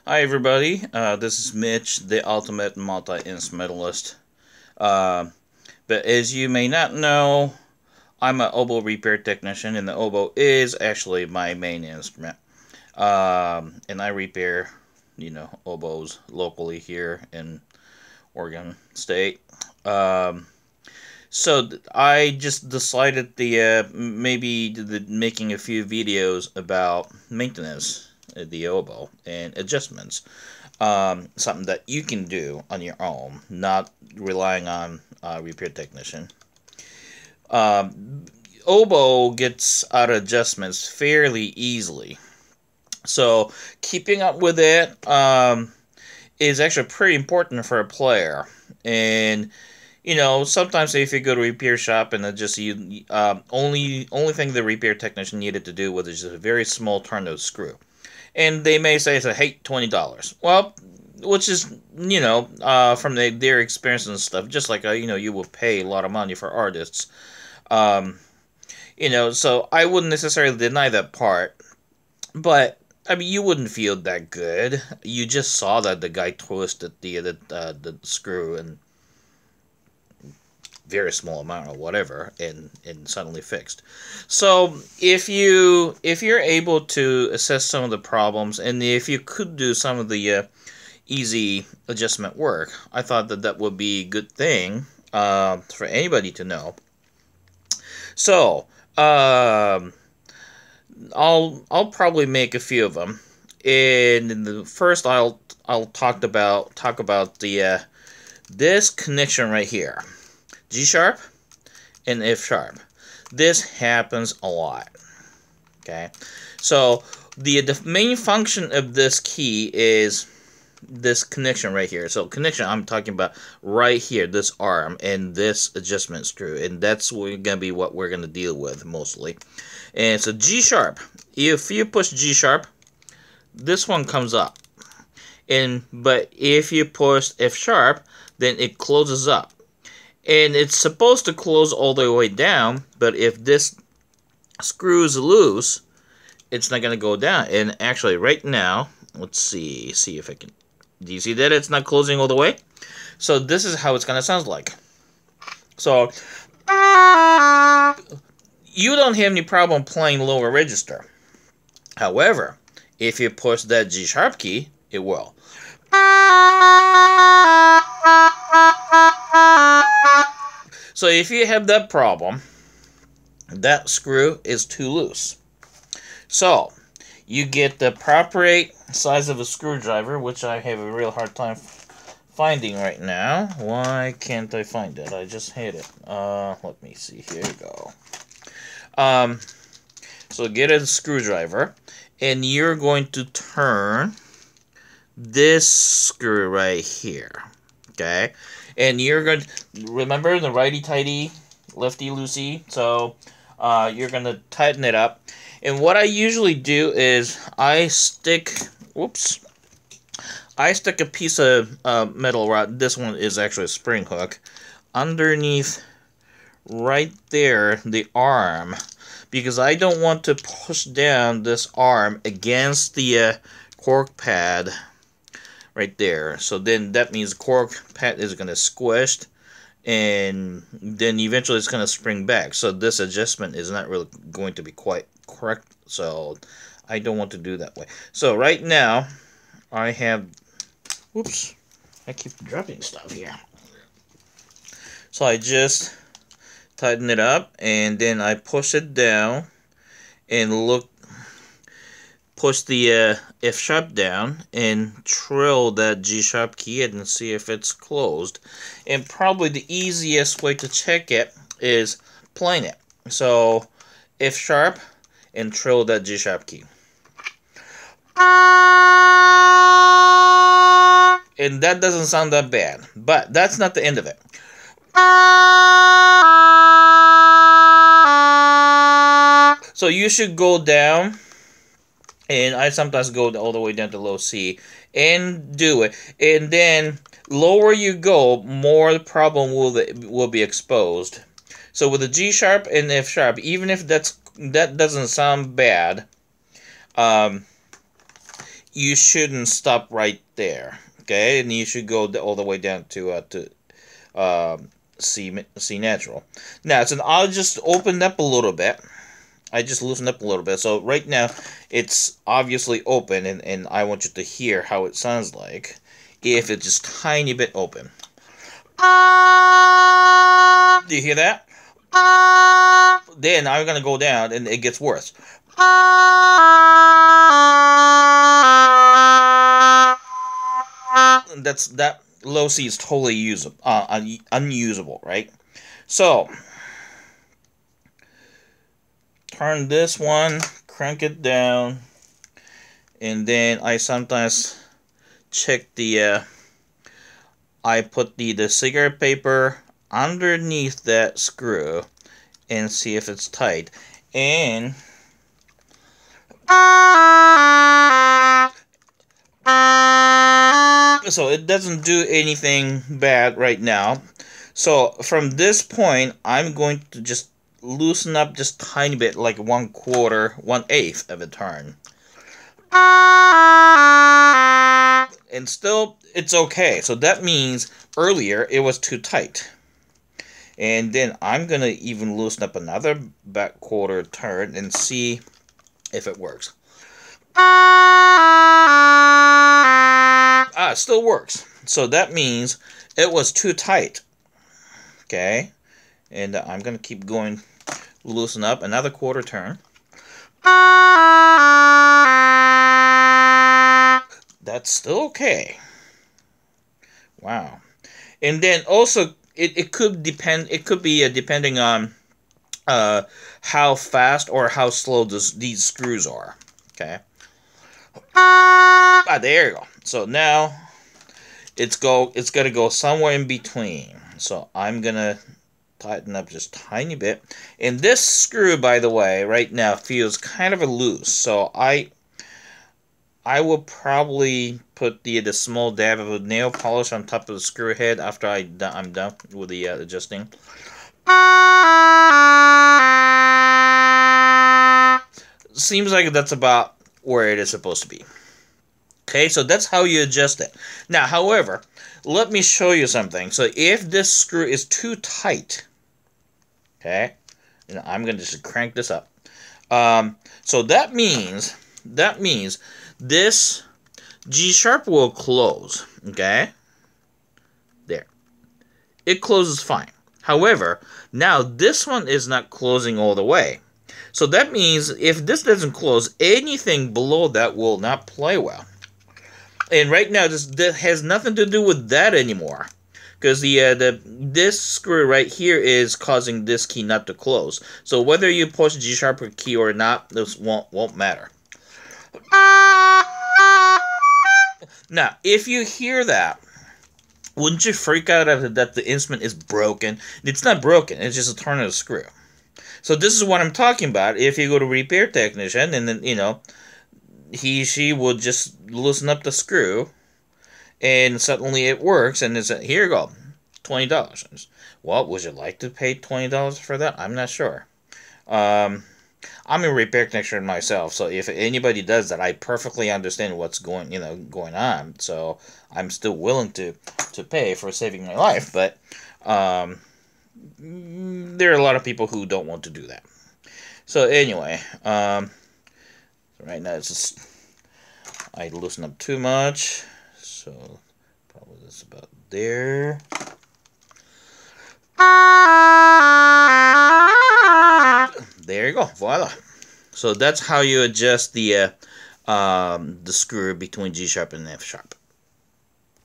Hi everybody, this is Mitch, the ultimate multi-instrumentalist. But as you may not know, I'm an oboe repair technician, and the oboe is actually my main instrument. And I repair, oboes locally here in Oregon State. So I just decided maybe making a few videos about maintenance the oboe and adjustments. Something that you can do on your own, not relying on a repair technician. Oboe gets out of adjustments fairly easily, so keeping up with it is actually pretty important for a player. And sometimes if you go to a repair shop and only thing the repair technician needed to do was just a very small turn of screw, and they may say, hey, $20. Well, which is, from their experience and stuff, just like, you will pay a lot of money for artists. So I wouldn't necessarily deny that part, but, I mean, you wouldn't feel that good. You just saw that the guy twisted the screw and very small amount or whatever, and suddenly fixed. So if you're able to assess some of the problems, and if you could do some of the easy adjustment work, I thought that would be a good thing for anybody to know. So I'll probably make a few of them, and in the first I'll talk about the this connection right here. G sharp and F sharp. This happens a lot. Okay, so the main function of this key is this connection right here. So connection, I'm talking about right here, this arm and this adjustment screw, and that's gonna be what we're gonna deal with mostly. And so G sharp, if you push G sharp, this one comes up, but if you push F sharp, then it closes up. And it's supposed to close all the way down, but if this screw is loose, it's not going to go down. And actually, right now, let's see if I can... Do you see that it's not closing all the way? So this is how it's going to sound like. So you don't have any problem playing lower register. However, if you push that G sharp key, it will. So if you have that problem, that screw is too loose. So you get the proper size of a screwdriver, which I have a real hard time finding right now. Why can't I find it? I just hate it. Let me see. Here you go. So get a screwdriver, and you're going to turn this screw right here. Okay, and you're going to remember the righty-tighty, lefty-loosey. So you're going to tighten it up. And what I usually do is I stick a piece of metal rod. This one is actually a spring hook underneath right there, the arm, because I don't want to push down this arm against the cork pad right there. So then that means the cork pad is going to squish, and then eventually it's going to spring back. So this adjustment is not really going to be quite correct. So I don't want to do that way. So right now I have... Whoops. I keep dropping stuff here. So I just tighten it up, and then I push it down and push the F sharp down and trill that G sharp key and see if it's closed. And probably the easiest way to check it is playing it. So F sharp and trill that G sharp key. And that doesn't sound that bad, but that's not the end of it. So you should go down, and I sometimes go all the way down to low C and do it. And then lower you go, more the problem will be exposed. So with the G sharp and F sharp, even if that doesn't sound bad, you shouldn't stop right there. Okay, and you should go all the way down to C natural. Now, so I'll just open up a little bit. I just loosened up a little bit. So right now, it's obviously open, and I want you to hear how it sounds like if it's just tiny bit open. Do you hear that? Then I'm gonna go down, and it gets worse. That low C is totally unusable, right? So turn this one, crank it down, and then I sometimes check the. I put the cigarette paper underneath that screw and see if it's tight. And so it doesn't do anything bad right now. So from this point, I'm going to just loosen up just tiny bit, like 1/8 of a turn. And still, it's okay. So that means earlier it was too tight. And then I'm going to even loosen up another back quarter turn and see if it works. It still works. So that means it was too tight. Okay. And I'm going to keep going, loosen up another quarter turn. That's still okay. Wow. And then also, it could depend. It could be depending on how fast or how slow these screws are. Okay. There you go. So now it's gonna go somewhere in between. So I'm gonna tighten up just a tiny bit. And this screw, by the way, right now feels kind of loose. So I will probably put the small dab of nail polish on top of the screw head after I'm done with the adjusting. Seems like that's about where it is supposed to be. Okay, so that's how you adjust it. Now, however, let me show you something. So if this screw is too tight, okay, and I'm going to just crank this up. So that means this G-sharp will close, okay? There. It closes fine. However, now this one is not closing all the way. So that means if this doesn't close, anything below that will not play well. And right now, this has nothing to do with that anymore. Because this screw right here is causing this key not to close. So whether you push G-sharp key or not, this won't matter. Now, if you hear that, wouldn't you freak out that the instrument is broken? It's not broken, it's just a turn of the screw. So this is what I'm talking about. If you go to repair technician, and then, you know, she will just loosen up the screw, and suddenly it works, and it's here you go, $20. Well, would you like to pay $20 for that? I'm not sure. I'm a repair technician myself, so if anybody does that, I perfectly understand what's going on. So I'm still willing to pay for saving my life, but there are a lot of people who don't want to do that. So anyway, right now it's just I loosen up too much, so probably that's about there. There you go, voila. So that's how you adjust the screw between G sharp and F sharp.